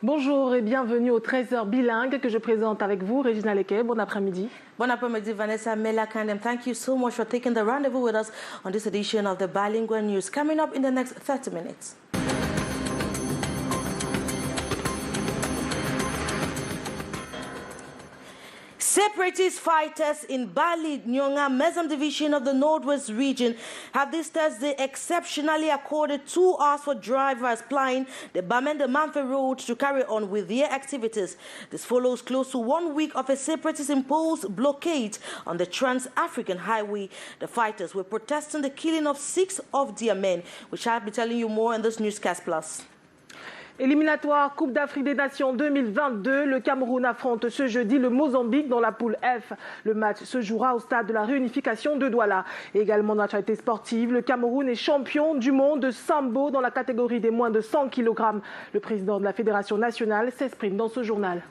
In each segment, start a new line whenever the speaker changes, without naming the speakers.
Bonjour et bienvenue au 13h bilingue que je présente avec vous, Regina Cliquez. Bon après-midi.
Bon après-midi, Vanessa Melakandem. Thank you so much for taking the rendezvous with us on this edition of the Bilingual News. Coming up in the next 30 minutes. Separatist fighters in Bali, Nyonga, Mezam division of the Northwest region have this Thursday exceptionally accorded 2 hours for drivers plying the Bamenda-Manfe road to carry on with their activities. This follows close to 1 week of a separatist-imposed blockade on the Trans-African Highway. The fighters were protesting the killing of 6 of their men, which I'll be telling you more in this Newscast Plus.
Éliminatoire Coupe d'Afrique des Nations 2022, le Cameroun affronte ce jeudi le Mozambique dans la poule F. Le match se jouera au stade de la réunification de Douala. Et également dans l'actualité sportive, le Cameroun est champion du monde de sambo dans la catégorie des moins de 100 kg. Le président de la Fédération nationale s'exprime dans ce journal.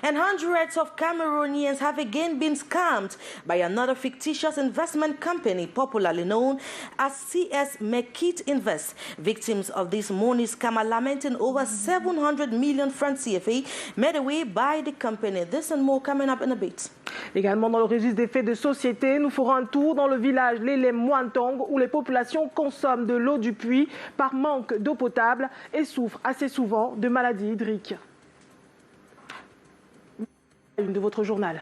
And hundreds of Cameroonians have again been scammed by another fictitious investment company popularly known as CS Mekit Invest. Victims of this money scam are lamenting over 700 million francs CFA made away by the company. This and more coming up in a bit.
Également dans le registre des faits de société, nous ferons un tour dans le village Lélé-Mointong où les populations consomment de l'eau du puits par manque d'eau potable et souffrent assez souvent de maladies hydriques. Une de votre journal.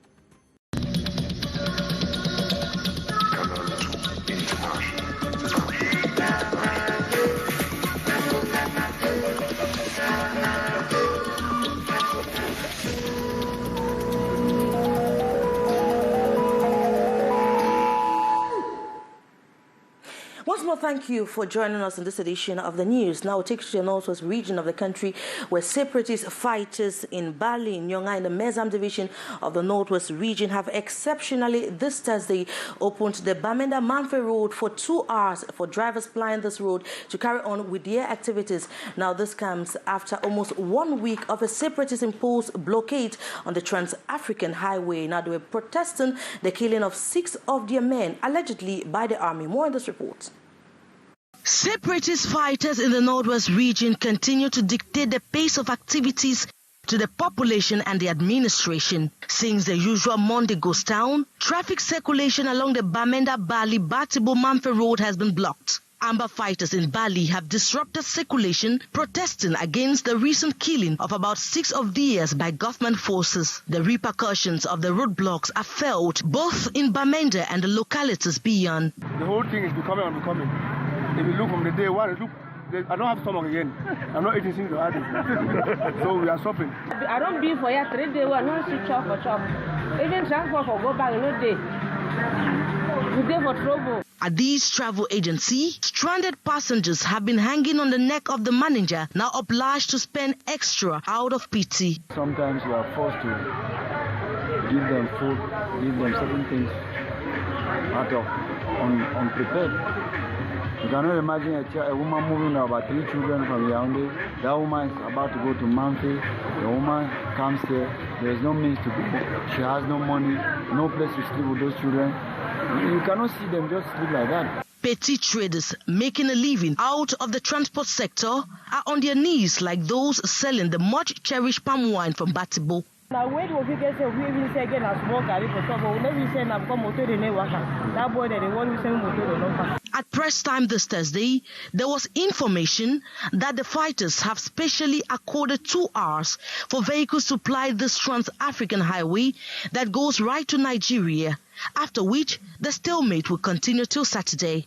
Once more, thank you for joining us in this edition of the news. Now we'll take you to the northwest region of the country where separatist fighters in Bali, Nyonga, in the Mezam division of the northwest region have exceptionally this Thursday opened the Bamenda-Manfe road for 2 hours for drivers plying this road to carry on with their activities. Now this comes after almost 1 week of a separatist-imposed blockade on the Trans-African Highway. Now they were protesting the killing of 6 of their men, allegedly by the army. More in this report.
Separatist fighters in the Northwest region continue to dictate the pace of activities to the population and the administration. Since the usual Monday ghost town, traffic circulation along the Bamenda-Bali-Batibo-Manfe road has been blocked. Amber fighters in Bali have disrupted circulation, protesting against the recent killing of about 6 of theirs by government forces. The repercussions of the roadblocks are felt both in Bamenda and the localities beyond.
The whole thing is becoming unbecoming. If you look from the day one, I don't have stomach again. I'm not eating since the others. So we are suffering.
I don't be for you 3 days, I don't see chop for chop. Even transport for go back, no day. We day for trouble.
At this travel agency, stranded passengers have been hanging on the neck of the manager, now obliged to spend extra out of pity.
Sometimes you are forced to give them food, give them certain things out of unprepared. You cannot imagine a woman moving about 3 children from Yaoundé. That woman is about to go to Manfe. The woman comes here. There is no means to go. She has no money, no place to sleep with those children. You cannot see them just sleep like that.
Petty traders making a living out of the transport sector are on their knees like those selling the much-cherished palm wine from Batibo.
Now, wait till we get we even say again as small carry for trouble. Whenever we say now come motor the never that boy that they want we say motor the number.
At press time this Thursday, there was information that the fighters have specially accorded 2 hours for vehicles to ply this Trans-African highway that goes right to Nigeria, after which the stalemate will continue till Saturday.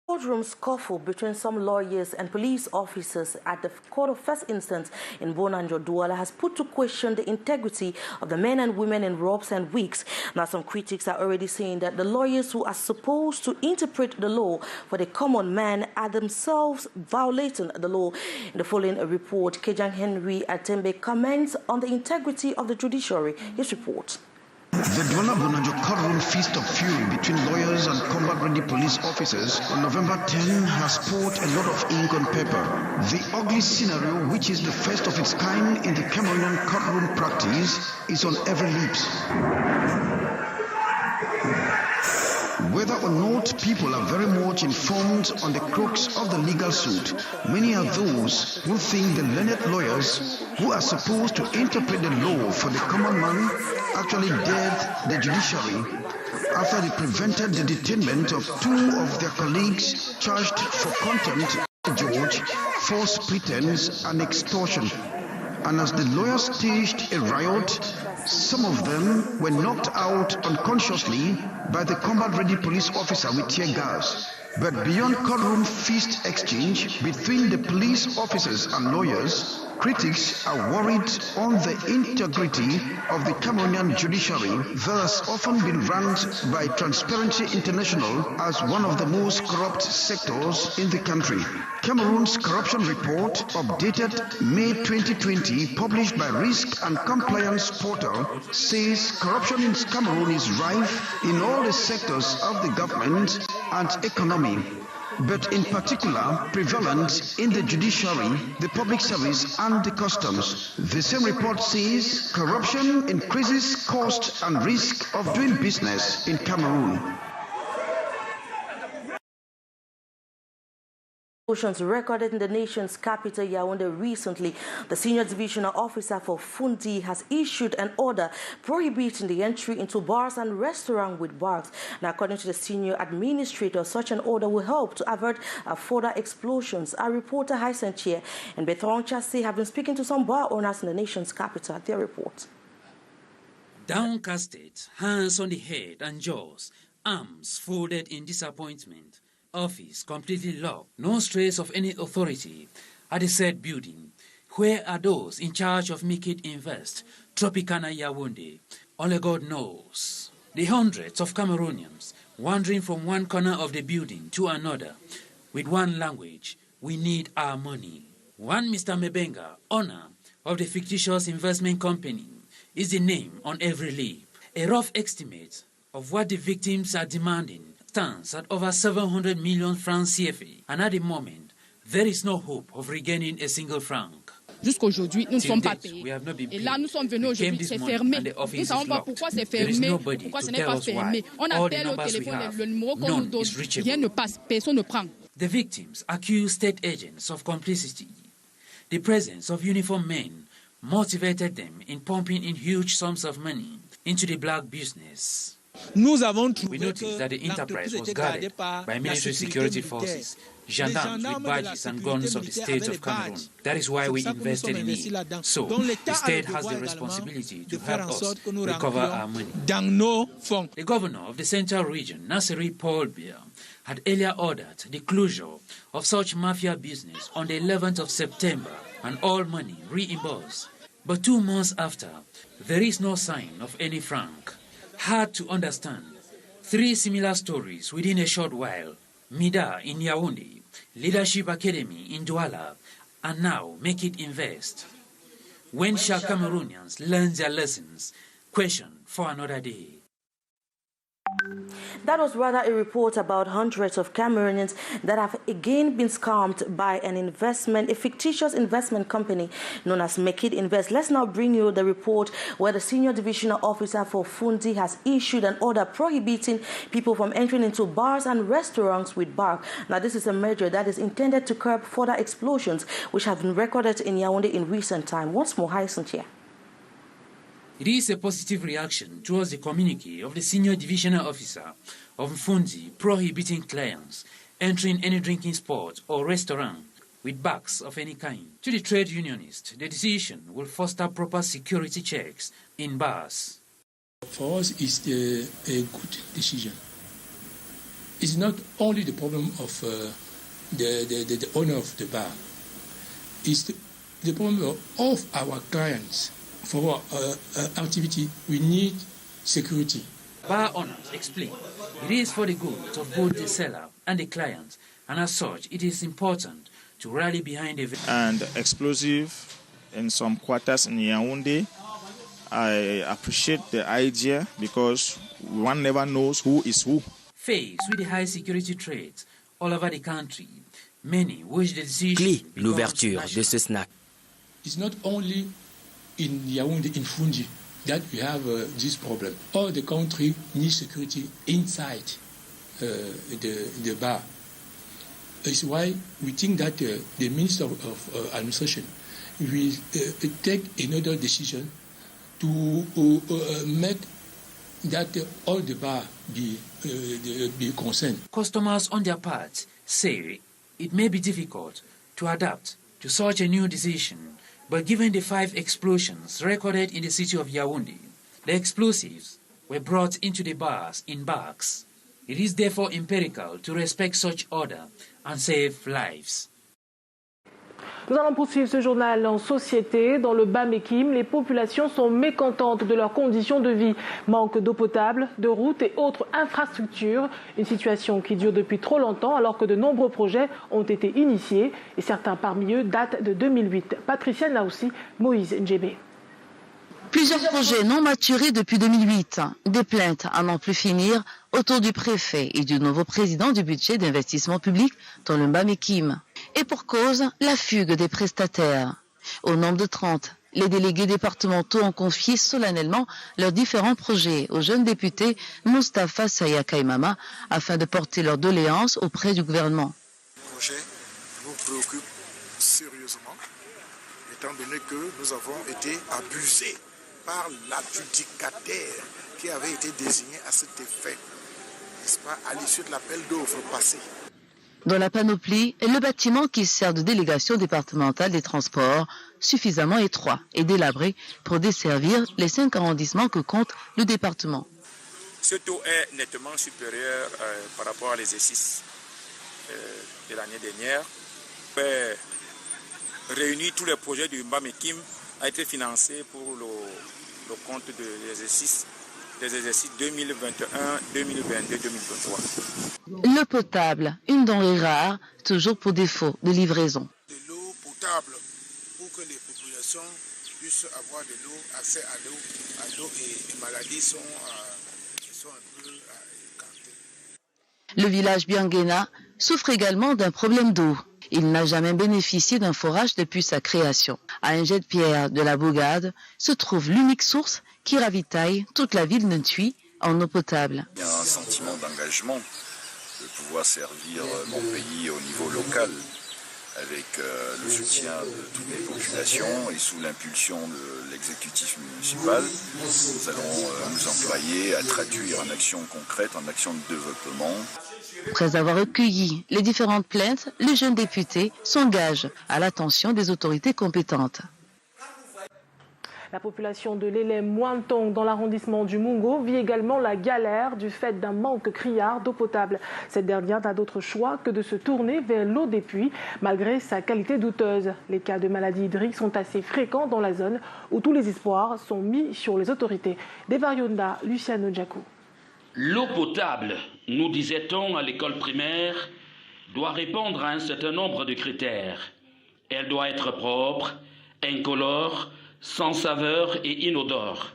Courtroom scuffle between some lawyers and police officers at the Court of First Instance in Bonanjo, Douala has put to question the integrity of the men and women in robes and wigs. Now, some critics are already saying that the lawyers who are supposed to interpret the law for the common man are themselves violating the law. In the following report, Kejang Henry Atembe comments on the integrity of the judiciary. His report.
The Douala Bonanjo courtroom feast of fury between lawyers and combat-ready police officers on November 10 has poured a lot of ink on paper. The ugly scenario, which is the first of its kind in the Cameroonian courtroom practice, is on every lips. Whether or not people are very much informed on the crux of the legal suit, many are those who think the learned lawyers who are supposed to interpret the law for the common man actually dared the judiciary after they prevented the detainment of 2 of their colleagues charged for contempt of George, false pretense and extortion. And as the lawyers staged a riot, some of them were knocked out unconsciously by the combat-ready police officer with tear gas. But beyond courtroom fist exchange between the police officers and lawyers, critics are worried on the integrity of the Cameroonian judiciary that has often been ranked by Transparency International as one of the most corrupt sectors in the country. Cameroon's corruption report, updated May 2020, published by Risk and Compliance Portal, says corruption in Cameroon is rife in all the sectors of the government and economy, but in particular prevalent in the judiciary, the public service and the customs. The same report says corruption increases cost and risk of doing business in Cameroon.
Recorded in the nation's capital, Yaoundé, recently, the senior divisional officer for Fundi has issued an order prohibiting the entry into bars and restaurants with bars. Now, according to the senior administrator, such an order will help to avert further explosions. Our reporter Hysen Chia and Bethong Chassi have been speaking to some bar owners in the nation's capital. Their report.
Downcasted, hands on the head and jaws, arms folded in disappointment. Office completely locked, no trace of any authority at the said building. Where are those in charge of Make It Invest, Tropicana Yaoundé? Only God knows. The hundreds of Cameroonians wandering from one corner of the building to another with one language: we need our money. One Mr. Mebenga, owner of the fictitious investment company, is the name on every lip. A rough estimate of what the victims are demanding stands at over 700 million francs CFA, and at the moment, there is no hope of regaining a single franc.
Jusqu'aujourd'hui, nous ne sommes pas payés. Et là, nous sommes venus aujourd'hui, c'est fermé. Nous ne savons pas pourquoi c'est fermé, pourquoi ce n'est pas fermé. On appelle au téléphone, le numéro qu'on nous donne, rien ne passe, personne ne prend.
The victims accuse state agents of complicity. The presence of uniformed men motivated them in pumping in huge sums of money into the black business.
We
noticed that the enterprise was guarded by military security forces, gendarmes with badges and guns of the state of Cameroon. That is why we invested in it. So, the state has the responsibility to help us recover our money. The governor of the central region, Nasseri Paul Biya, had earlier ordered the closure of such mafia business on the 11th of September and all money reimbursed. But 2 months after, there is no sign of any franc. Hard to understand. 3 similar stories within a short while. Mida in Yaoundé, Leadership Academy in Douala, and now Make It Invest. When shall Cameroonians learn their lessons? Question for another day.
That was rather a report about hundreds of Cameroonians that have again been scammed by a fictitious investment company known as Make It Invest. Let's now bring you the report where the senior divisional officer for Fundi has issued an order prohibiting people from entering into bars and restaurants with bar. Now, this is a measure that is intended to curb further explosions which have been recorded in Yaoundé in recent time. Once more, Hysen here.
It is a positive reaction towards the communique of the senior divisional officer of Fundi prohibiting clients entering any drinking spot or restaurant with bags of any kind. To the trade unionist, the decision will foster proper security checks in bars.
For us, it's a good decision. It's not only the problem of the owner of the bar. It's the problem of our clients. For our activity, we need security.
Bar owners explain it is for the good of both the seller and the client, and as such, it is important to rally behind the
and explosive in some quarters in Yaoundé. I appreciate the idea because one never knows who is who.
Faced with the high security threats all over the country, many wish the decision.
L'ouverture de ce snack.
It's not only in Yaoundé, in Fundi, that we have this problem. All the country needs security inside. the bar. It's why we think that the Minister of Administration will take another decision to make that all the bar be concerned.
Customers on their part say it may be difficult to adapt to such a new decision, but given the 5 explosions recorded in the city of Yaoundé, the explosives were brought into the bars in bags. It is therefore imperative to respect such order and save lives.
Nous allons poursuivre ce journal en société. Dans le Bas-Mékim, les populations sont mécontentes de leurs conditions de vie. Manque d'eau potable, de routes et autres infrastructures. Une situation qui dure depuis trop longtemps alors que de nombreux projets ont été initiés et certains parmi eux datent de 2008. Patricia Naoussi, Moïse Ndjébé.
Plusieurs projets non maturés depuis 2008. Des plaintes à n'en plus finir autour du préfet et du nouveau président du budget d'investissement public dans le Bas-Mékim. Et pour cause, la fugue des prestataires. Au nombre de 30, les délégués départementaux ont confié solennellement leurs différents projets aux jeunes députés Moustapha Saya Kaimama afin de porter leurs doléances auprès du gouvernement.
Le projet nous préoccupe sérieusement, étant donné que nous avons été abusés par l'adjudicataire qui avait été désigné à cet effet, n'est-ce pas, à l'issue de l'appel d'offres passé.
Dans la panoplie, le bâtiment qui sert de délégation départementale des transports, suffisamment étroit et délabré pour desservir les 5 arrondissements que compte le département.
Ce taux est nettement supérieur par rapport à l'exercice de l'année dernière. Réunir tous les projets du Bas-Mékim a été financé pour le compte de l'exercice des exercices 2021, 2022, 2023.
L'eau potable, une denrée rare, toujours pour défaut de livraison.
De l'eau potable pour que les populations puissent avoir de l'eau, accès à l'eau et les maladies sont un peu écartées.
Le village Biangena souffre également d'un problème d'eau. Il n'a jamais bénéficié d'un forage depuis sa création. À un jet de pierre de la Bougade se trouve l'unique source qui ravitaille toute la ville de Ntui en eau potable.
Il y a un sentiment d'engagement de pouvoir servir mon pays au niveau local avec le soutien de toutes les populations et sous l'impulsion de l'exécutif municipal. Nous allons nous employer à traduire en actions concrètes, en actions de développement.
Après avoir recueilli les différentes plaintes, les jeunes députés s'engagent à l'attention des autorités compétentes.
La population de l'Élé-Mointong dans l'arrondissement du Mungo vit également la galère du fait d'un manque criard d'eau potable. Cette dernière n'a d'autre choix que de se tourner vers l'eau des puits malgré sa qualité douteuse. Les cas de maladies hydriques sont assez fréquents dans la zone où tous les espoirs sont mis sur les autorités. Devariunda, Luciano Djakou.
L'eau potable, nous disait-on à l'école primaire, doit répondre à un certain nombre de critères. Elle doit être propre, incolore, sans saveur et inodore.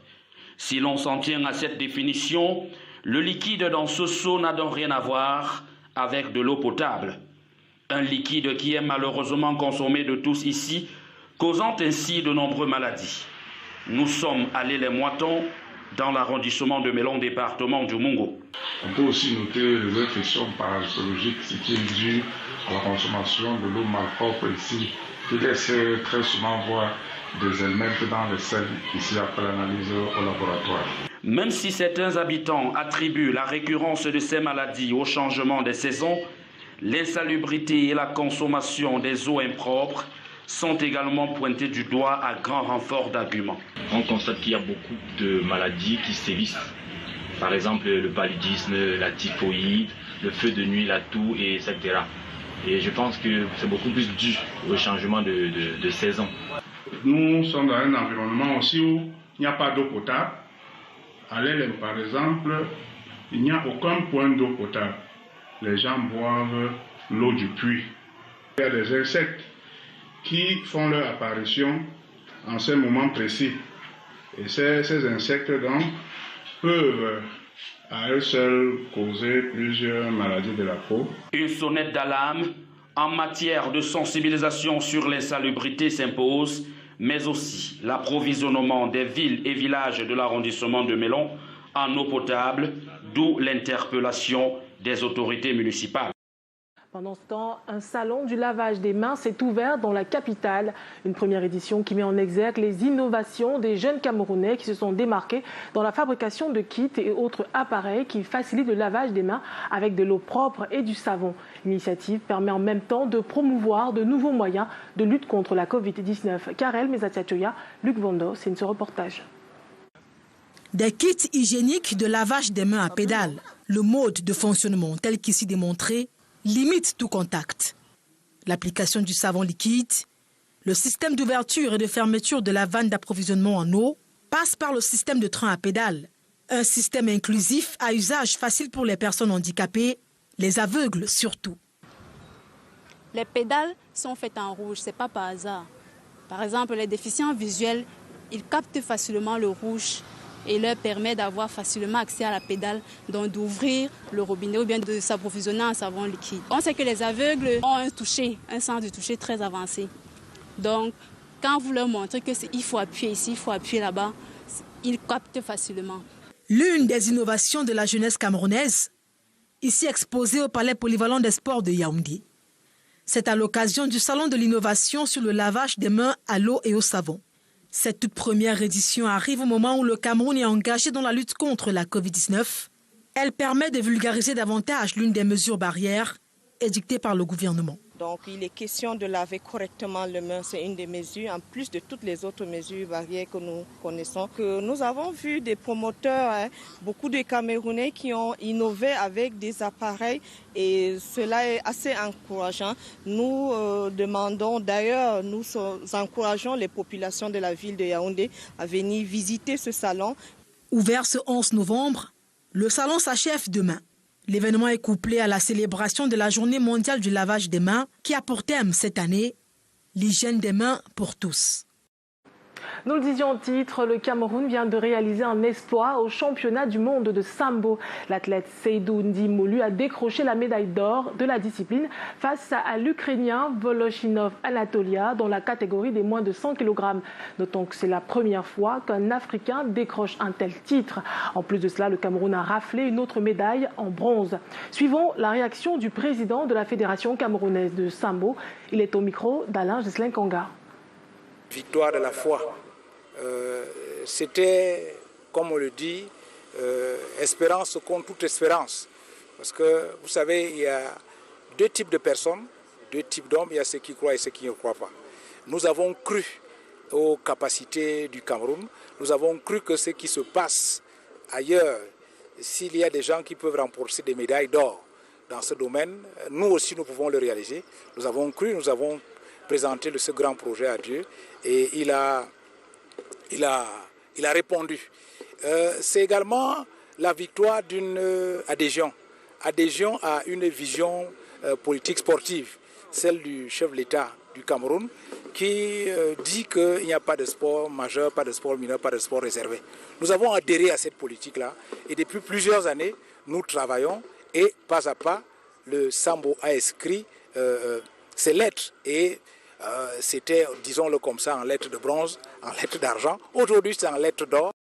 Si l'on s'en tient à cette définition, le liquide dans ce seau n'a donc rien à voir avec de l'eau potable. Un liquide qui est malheureusement consommé de tous ici, causant ainsi de nombreuses maladies. Nous sommes à l'Élé-Mointong, dans l'arrondissement de Mélon, département du Mungo.
On peut aussi noter les infections parasitologiques, ce qui est dû à la consommation de l'eau malpropre ici, qui laisse très souvent voir des helminthes dans le sel, ici après l'analyse au laboratoire.
Même si certains habitants attribuent la récurrence de ces maladies au changement des saisons, l'insalubrité et la consommation des eaux impropres sont également pointés du doigt à grand renfort d'arguments.
On constate qu'il y a beaucoup de maladies qui sévissent. Par exemple, le paludisme, la typhoïde, le feu de nuit, la toux, etc. Et je pense que c'est beaucoup plus dû au changement de saison.
Nous sommes dans un environnement aussi où il n'y a pas d'eau potable. À l'Élé, par exemple, il n'y a aucun point d'eau potable. Les gens boivent l'eau du puits. Il y a des insectes qui font leur apparition en ces moments précis. Et ces insectes donc peuvent à eux seuls causer plusieurs maladies de la peau.
Une sonnette d'alarme en matière de sensibilisation sur l'insalubrité s'impose, mais aussi l'approvisionnement des villes et villages de l'arrondissement de Mélon en eau potable, d'où l'interpellation des autorités municipales.
Pendant ce temps, un salon du lavage des mains s'est ouvert dans la capitale. Une première édition qui met en exergue les innovations des jeunes Camerounais qui se sont démarqués dans la fabrication de kits et autres appareils qui facilitent le lavage des mains avec de l'eau propre et du savon. L'initiative permet en même temps de promouvoir de nouveaux moyens de lutte contre la Covid-19. Karel Mesatiatoya, Luc Vondo, c'est ce reportage.
Des kits hygiéniques de lavage des mains à pédale. Le mode de fonctionnement tel qu'ici démontré limite tout contact. L'application du savon liquide, le système d'ouverture et de fermeture de la vanne d'approvisionnement en eau passe par le système de train à pédale. Un système inclusif à usage facile pour les personnes handicapées, les aveugles surtout.
Les pédales sont faites en rouge, ce n'est pas par hasard. Par exemple, les déficients visuels, ils captent facilement le rouge et leur permet d'avoir facilement accès à la pédale, donc d'ouvrir le robinet ou bien de s'approvisionner en savon liquide. On sait que les aveugles ont un sens du toucher très avancé. Donc, quand vous leur montrez qu'il faut appuyer ici, il faut appuyer là-bas, ils captent facilement.
L'une des innovations de la jeunesse camerounaise, ici exposée au Palais polyvalent des sports de Yaoundé. C'est à l'occasion du Salon de l'innovation sur le lavage des mains à l'eau et au savon. Cette toute première édition arrive au moment où le Cameroun est engagé dans la lutte contre la Covid-19. Elle permet de vulgariser davantage l'une des mesures barrières édictées par le gouvernement.
Donc il est question de laver correctement les mains, c'est une des mesures, en plus de toutes les autres mesures barrières que nous connaissons. Que nous avons vu des promoteurs, beaucoup de Camerounais qui ont innové avec des appareils et cela est assez encourageant. Nous demandons d'ailleurs, nous encourageons les populations de la ville de Yaoundé à venir visiter ce salon.
Ouvert ce 11 novembre, le salon s'achève demain. L'événement est couplé à la célébration de la Journée mondiale du lavage des mains qui a pour thème cette année l'hygiène des mains pour tous.
Nous le disions au titre, le Cameroun vient de réaliser un exploit au championnat du monde de sambo. L'athlète Seydou Ndimolu a décroché la médaille d'or de la discipline face à l'Ukrainien Voloshinov Anatolia dans la catégorie des moins de 100 kg. Notons que c'est la première fois qu'un Africain décroche un tel titre. En plus de cela, le Cameroun a raflé une autre médaille en bronze. Suivons la réaction du président de la Fédération camerounaise de sambo. Il est au micro d'Alain Gisselin-Kanga.
Victoire de la foi. C'était, comme on le dit, espérance contre toute espérance. Parce que, vous savez, il y a deux types de personnes, deux types d'hommes, il y a ceux qui croient et ceux qui ne croient pas. Nous avons cru aux capacités du Cameroun, nous avons cru que ce qui se passe ailleurs, s'il y a des gens qui peuvent remporter des médailles d'or dans ce domaine, nous aussi nous pouvons le réaliser. Nous avons cru, nous avons présenté ce grand projet à Dieu et il a répondu. C'est également la victoire d'une adhésion à une vision politique sportive, celle du chef de l'État du Cameroun, qui dit qu'il n'y a pas de sport majeur, pas de sport mineur, pas de sport réservé. Nous avons adhéré à cette politique-là et depuis plusieurs années, nous travaillons et pas à pas, le sambo a inscrit ses lettres et c'était, disons-le comme ça, en lettres de bronze, en lettres d'argent. Aujourd'hui, c'est en lettres d'or.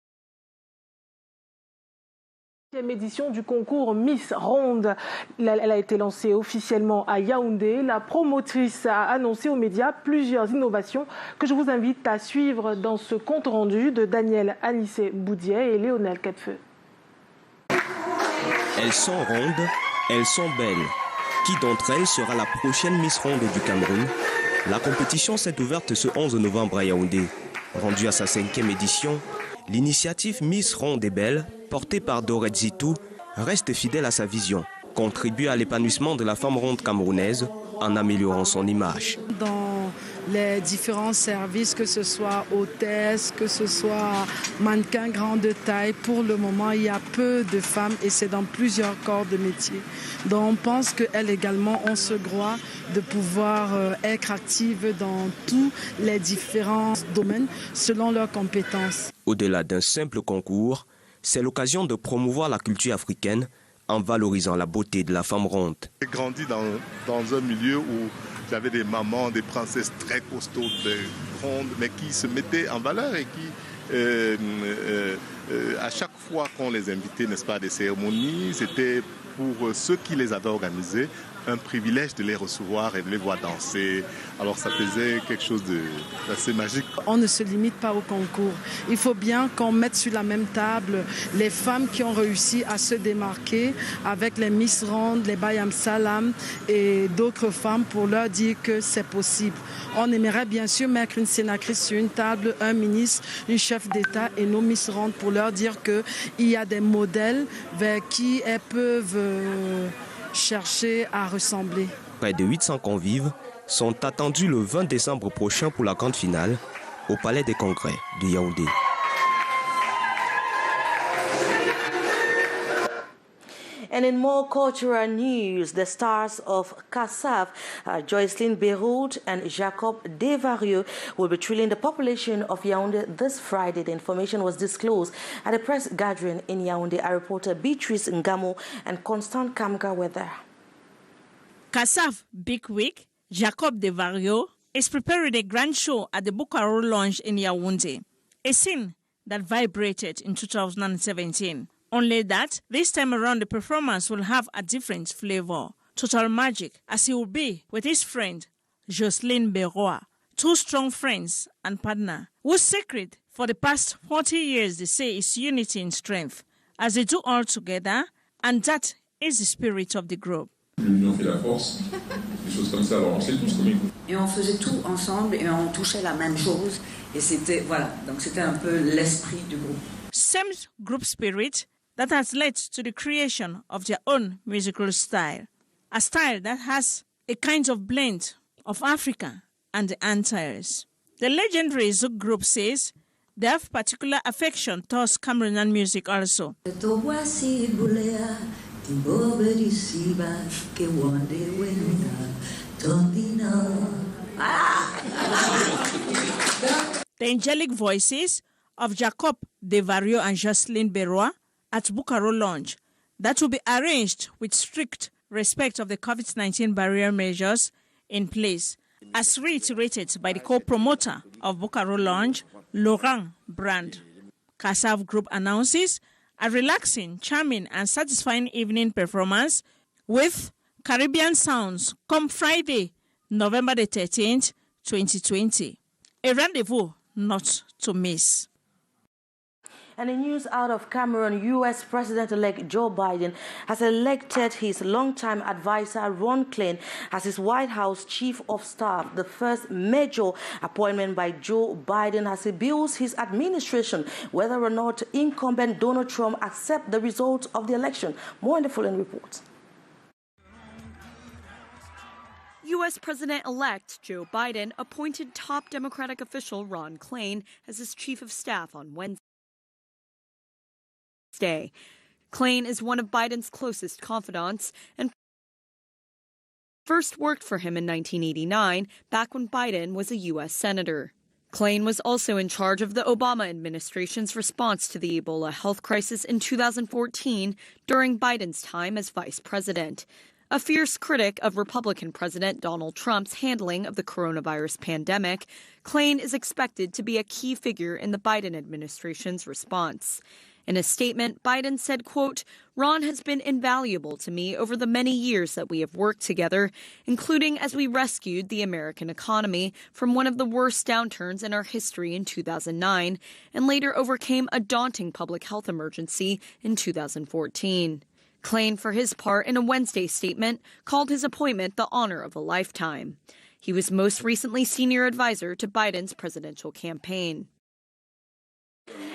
Édition du concours Miss Ronde. Elle a été lancée officiellement à Yaoundé. La promotrice a annoncé aux médias plusieurs innovations que je vous invite à suivre dans ce compte rendu de Daniel Anissé Boudier et Léonel Quatefeu.
Elles sont rondes, elles sont belles. Qui d'entre elles sera la prochaine Miss Ronde du Cameroun? La compétition s'est ouverte ce 11 novembre à Yaoundé. Rendue à sa 5e édition, l'initiative Miss Ronde et Belle, portée par Dorette Zitou, reste fidèle à sa vision, contribue à l'épanouissement de la femme ronde camerounaise en améliorant son image.
Dans les différents services, que ce soit hôtesse, que ce soit mannequin grande taille, pour le moment, il y a peu de femmes et c'est dans plusieurs corps de métier. Donc on pense qu'elles également ont ce droit de pouvoir être actives dans tous les différents domaines selon leurs compétences.
Au-delà d'un simple concours, c'est l'occasion de promouvoir la culture africaine en valorisant la beauté de la femme ronde.
J'ai grandi dans un milieu où j'avais des mamans, des princesses très costaudes, des rondes, mais qui se mettaient en valeur et qui à chaque fois qu'on les invitait, n'est-ce pas, à des cérémonies, c'était pour ceux qui les avaient organisées un privilège de les recevoir et de les voir danser. Alors ça faisait quelque chose d'assez magique.
On ne se limite pas au concours. Il faut bien qu'on mette sur la même table les femmes qui ont réussi à se démarquer avec les Miss Ronde, les Bayam Salam et d'autres femmes pour leur dire que c'est possible. On aimerait bien sûr mettre une sénatrice sur une table, un ministre, une chef d'État et nos Miss Ronde pour leur dire qu'il y a des modèles vers qui elles peuvent chercher à ressembler.
Près de 800 convives sont attendus le 20 décembre prochain pour la grande finale au Palais des Congrès de Yaoundé.
And in more cultural news, the stars of Kassav, Joycelyn Beirut and Jacob Desvarieux, will be thrilling the population of Yaoundé this Friday. The information was disclosed at a press gathering in Yaoundé. Our reporter Beatrice Ngamo and Constant Kamga were there.
Kassav Big Week, Jacob Desvarieux, is preparing a grand show at the Bukaro Lounge in Yaoundé, a scene that vibrated in 2017. Only that, this time around the performance will have a different flavor, total magic, as he will be with his friend, Jocelyn Beroa, two strong friends and partner, whose secret for the past 40 years they say is unity in strength, as they do all together, and that is the spirit of the group.
L'union fait la force, des choses comme ça, alors on sait tous comme écoute.
Et on faisait tout ensemble et on touchait la même chose, et c'était, voilà, donc c'était un peu l'esprit du groupe.
Same group spirit that has led to the creation of their own musical style, a style that has a kind of blend of Africa and the Antilles. The legendary Zouk group says they have particular affection towards Cameroonian music also. The angelic voices of Jacob Desvarieux and Jocelyn Beroa at Bukaro Lounge, that will be arranged with strict respect of the COVID-19 barrier measures in place, as reiterated by the co-promoter of Bukaro Lounge, Laurent Brand. Kassav Group announces a relaxing, charming and satisfying evening performance with Caribbean sounds come Friday, November the 13th, 2020. A rendezvous not to miss.
And in news out of Cameroon, U.S. President-elect Joe Biden has elected his longtime advisor Ron Klain as his White House Chief of Staff, the first major appointment by Joe Biden as he builds his administration, whether or not incumbent Donald Trump accepts the result of the election. More in the following report.
U.S. President-elect Joe Biden appointed top Democratic official Ron Klain as his Chief of Staff on Wednesday. Klain is one of Biden's closest confidants and first worked for him in 1989, back when Biden was a U.S. Senator. Klain was also in charge of the Obama administration's response to the Ebola health crisis in 2014 during Biden's time as vice president. A fierce critic of Republican President Donald Trump's handling of the coronavirus pandemic, Klain is expected to be a key figure in the Biden administration's response. In a statement, Biden said, quote, "Ron has been invaluable to me over the many years that we have worked together, including as we rescued the American economy from one of the worst downturns in our history in 2009 and later overcame a daunting public health emergency in 2014. Klain, for his part, in a Wednesday statement, called his appointment the honor of a lifetime. He was most recently senior advisor to Biden's presidential campaign.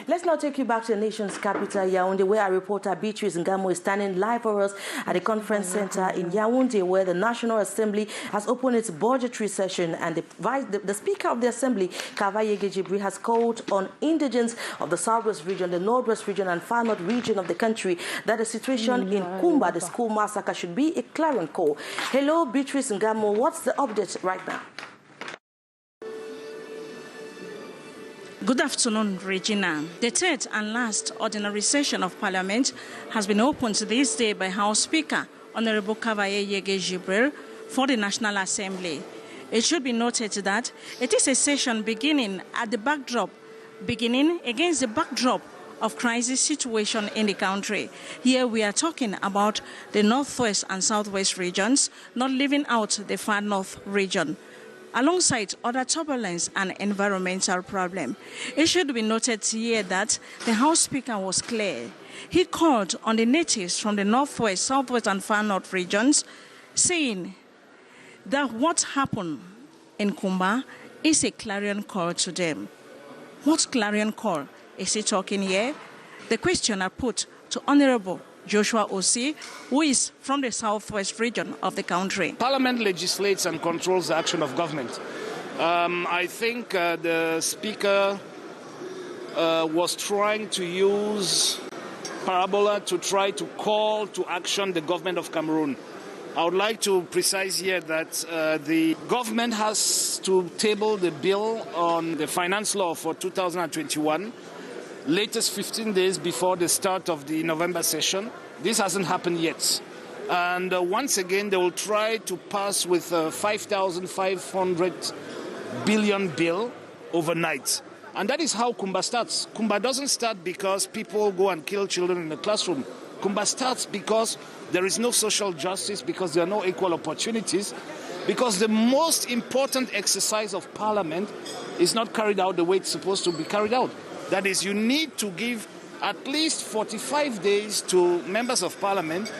Let's now take you back to the nation's capital, Yaoundé, where our reporter Beatrice Ngamo is standing live for us at the conference center in Yaoundé, where the National Assembly has opened its budgetary session, and the Speaker of the Assembly, Kavaye Gejibri, has called on indigents of the Southwest region, the Northwest region, and Far North region of the country that the situation in Kumba, the school massacre, should be a clarion call. Hello, Beatrice Ngamo. What's the update right now?
Good afternoon, Regina. The third and last ordinary session of Parliament has been opened this day by House Speaker Honorable Kavaye Gejibri for the National Assembly. It should be noted that it is a session beginning against the backdrop of crisis situation in the country. Here we are talking about the northwest and southwest regions, not leaving out the far north region, alongside other turbulence and environmental problems. It should be noted here that the House Speaker was clear. He called on the natives from the northwest, southwest and far north regions, saying that what happened in Kumba is a clarion call to them. What clarion call is he talking here? The question I put to Honorable Joshua Osi, who is from the southwest region of the country.
Parliament legislates and controls the action of government. I think the Speaker was trying to use parabola to try to call to action the government of Cameroon. I would like to precise here that the government has to table the bill on the finance law for 2021, latest 15 days before the start of the November session. This hasn't happened yet. And once again, they will try to pass with a 5,500 billion bill overnight. And that is how Kumba starts. Kumba doesn't start because people go and kill children in the classroom. Kumba starts because there is no social justice, because there are no equal opportunities, because the most important exercise of Parliament is not carried out the way it's supposed to be carried out. That is, you need to give at least 45 days to members of Parliament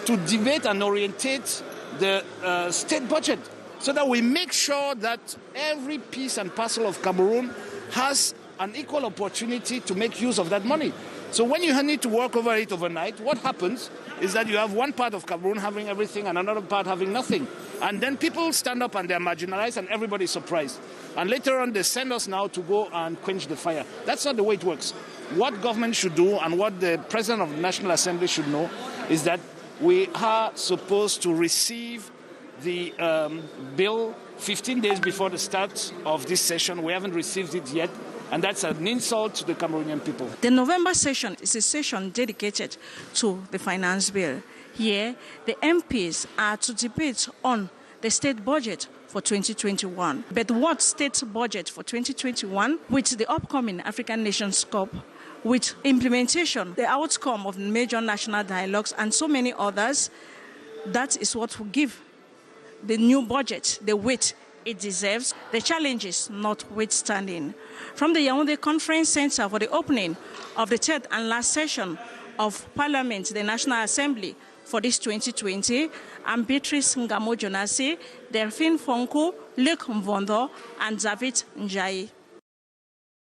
to debate and orientate the state budget so that we make sure that every piece and parcel of Cameroon has an equal opportunity to make use of that money. So when you need to work over it overnight, what happens is that you have one part of Cameroon having everything and another part having nothing. And then people stand up and they're marginalized and everybody's surprised. And later on they send us now to go and quench the fire. That's not the way it works. What government should do and what the President of the National Assembly should know is that we are supposed to receive the bill 15 days before the start of this session. We haven't received it yet. And that's an insult to the Cameroonian people.
The November session is a session dedicated to the finance bill. Here, the MPs are to debate on the state budget for 2021. But what state budget for 2021 with the upcoming African Nations Cup, with implementation, the outcome of major national dialogues and so many others, that is what will give the new budget the weight it deserves, the challenges notwithstanding. From the Yaoundé Conference Center for the opening of the third and last session of Parliament, the National Assembly for this 2020, I'm Beatrice Ngamo Jonasi, Delphine Fonko, Luc Mvondo, and David Njaye.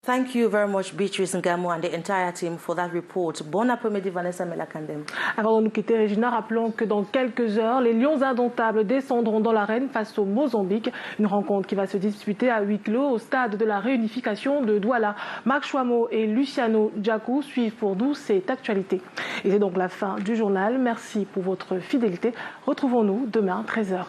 Thank you very much, Beatrice Ngamo and the entire team for that report. Bon après-midi, Vanessa Melakandem.
Avant de nous quitter, Régina, rappelons que dans quelques heures, les Lions indomptables descendront dans l'arène face au Mozambique. Une rencontre qui va se disputer à huis clos au stade de la réunification de Douala. Marc Chouamo et Luciano Djakou suivent pour nous cette actualité. Et c'est donc la fin du journal. Merci pour votre fidélité. Retrouvons-nous demain, 13h.